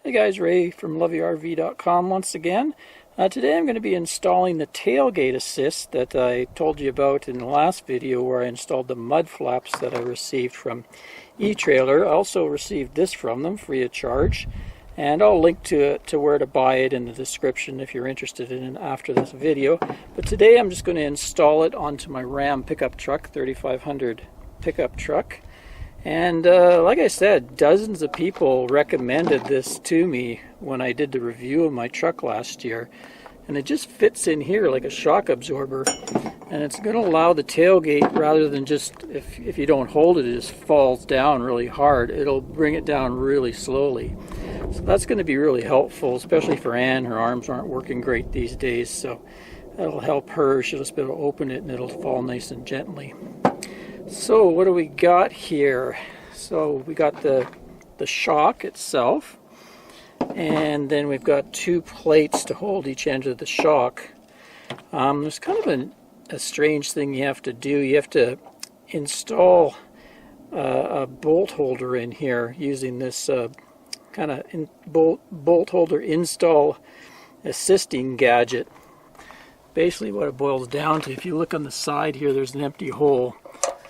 Hey guys, Ray from loveyrv.com once again. Today I'm going to be installing the tailgate assist that I told you about in the last video, where I installed the mud flaps that I received from etrailer. I also received this from them free of charge, and I'll link to where to buy it in the description if you're interested in it after this video. But today I'm just going to install it onto my Ram pickup truck, 3500 pickup truck. And like I said, dozens of people recommended this to me when I did the review of my truck last year. And it just fits in here like a shock absorber. And it's going to allow the tailgate, rather than just, if you don't hold it, it just falls down really hard. It'll bring it down really slowly. So that's going to be really helpful, especially for Ann. Her arms aren't working great these days, so that'll help her. She'll just be able to open it and it'll fall nice and gently. So what do we got here? So we got the shock itself, and then we've got two plates to hold each end of the shock. There's kind of a strange thing you have to do. You have to install a bolt holder in here using this kind of bolt holder install assisting gadget. Basically what it boils down to, if you look on the side here, there's an empty hole.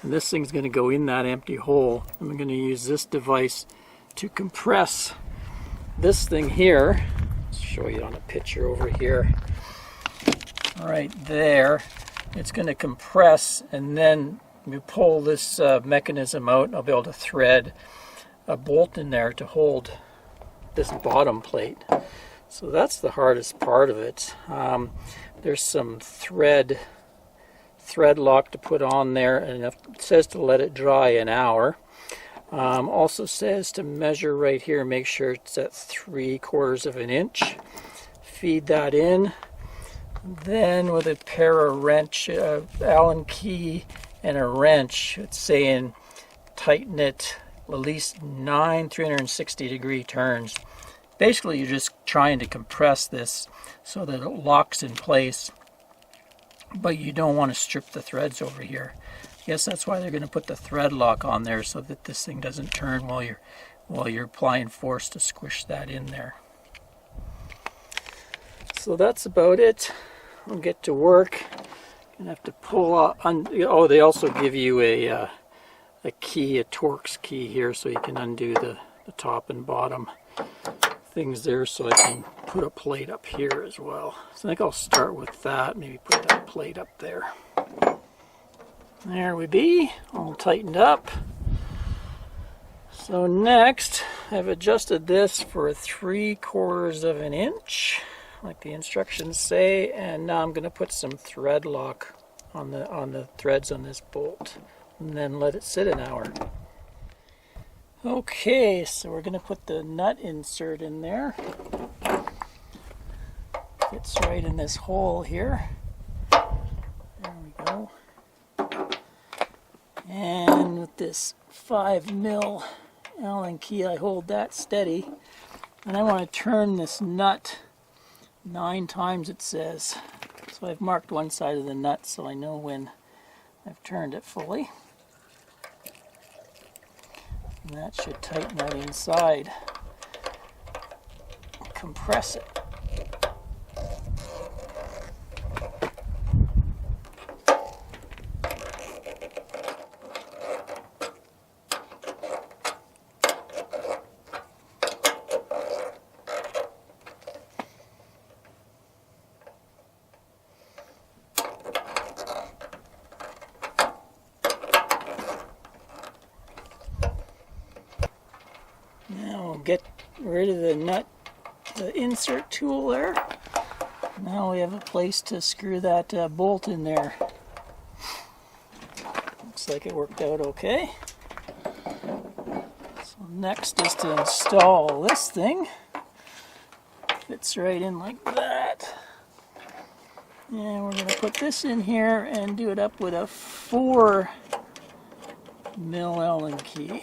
And this thing's going to go in that empty hole. I'm going to use this device to compress this thing here. I'll show you on a picture over here. Right there. It's going to compress, and then you pull this mechanism out, and I'll be able to thread a bolt in there to hold this bottom plate. So that's the hardest part of it. There's some thread lock to put on there, and it says to let it dry an hour. Also says to measure right here, make sure it's at 3/4 of an inch. Feed that in. Then with a pair of wrench, Allen key and a wrench, it's saying tighten it at least 9 360-degree turns. Basically you're just trying to compress this so that it locks in place, but you don't want to strip the threads over here. I guess that's why they're going to put the thread lock on there, so that this thing doesn't turn while you're applying force to squish that in there. So that's about it. I'll get to work. Gonna have to pull out. Oh, they also give you a key, a Torx key here, so you can undo the top and bottom things there, so I can put a plate up here as well. So I think I'll start with that, maybe put that plate up there. There we be, all tightened up. So next, I've adjusted this for 3/4 of an inch, like the instructions say, and now I'm going to put some thread lock on the threads on this bolt, and then let it sit an hour. Okay, so we're going to put the nut insert in there. Fits right in this hole here. There we go. And with this 5mm Allen key, I hold that steady. And I want to turn this nut 9 times, it says. So I've marked one side of the nut so I know when I've turned it fully. And that should tighten that inside. Compress it. Now we'll get rid of the nut, the insert tool there. Now we have a place to screw that bolt in there. Looks like it worked out okay. So next is to install this thing. Fits right in like that. And we're going to put this in here and do it up with a 4mm Allen key.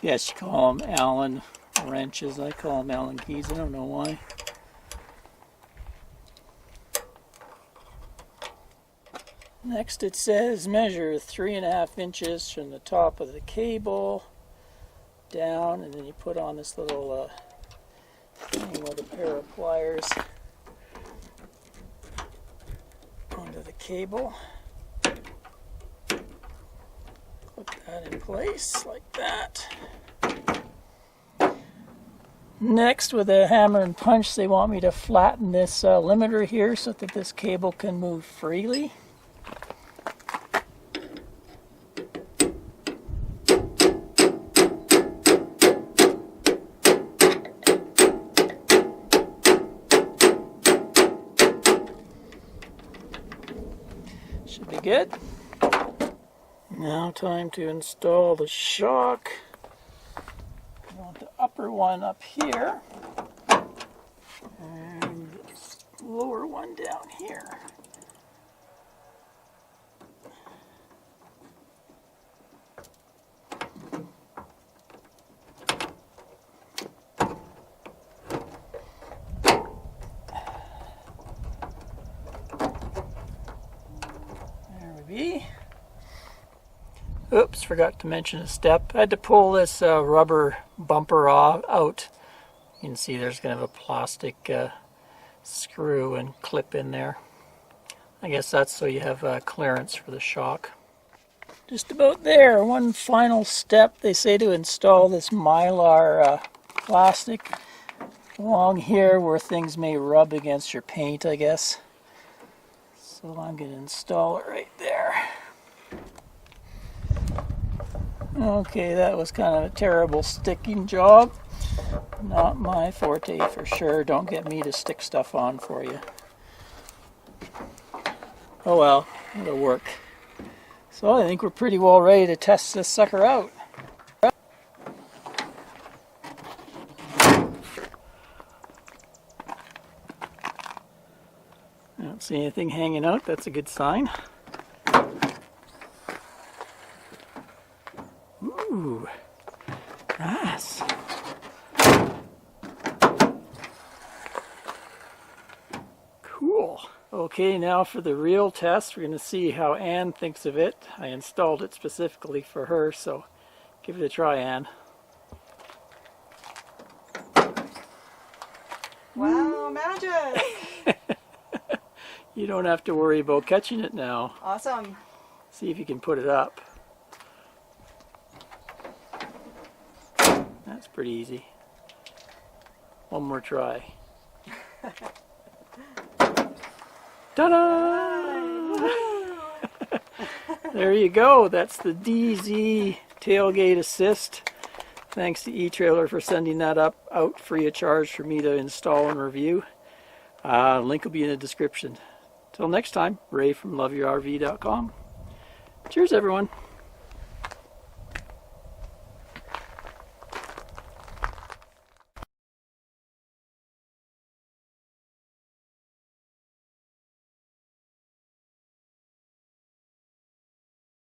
Yes, you call them Allen wrenches. I call them Allen keys. I don't know why. Next it says measure 3.5 inches from the top of the cable down, and then you put on this little thing with a pair of pliers onto the cable. Put that in place like that. Next, with a hammer and punch, they want me to flatten this limiter here so that this cable can move freely. Should be good. Now time to install the shock. I want the upper one up here and the lower one down here. There we be. Oops, forgot to mention a step. I had to pull this rubber bumper out. You can see there's kind of a plastic screw and clip in there. I guess that's so you have clearance for the shock. Just about there. One final step. They say to install this Mylar plastic along here where things may rub against your paint, I guess. So I'm going to install it right there. Okay, that was kind of a terrible sticking job. Not my forte for sure. Don't get me to stick stuff on for you. Oh well, it'll work. So I think we're pretty well ready to test this sucker out. I don't see anything hanging out. That's a good sign. Ooh, nice. Cool. Okay, now for the real test, we're going to see how Anne thinks of it. I installed it specifically for her, so give it a try, Anne. Wow, magic! You don't have to worry about catching it now. Awesome. See if you can put it up. That's pretty easy. One more try. Ta-da! There you go. That's the DeeZee Tailgate Assist. Thanks to etrailer for sending that out free of charge for me to install and review. Link will be in the description. Till next time, Ray from loveyourrv.com. Cheers, everyone.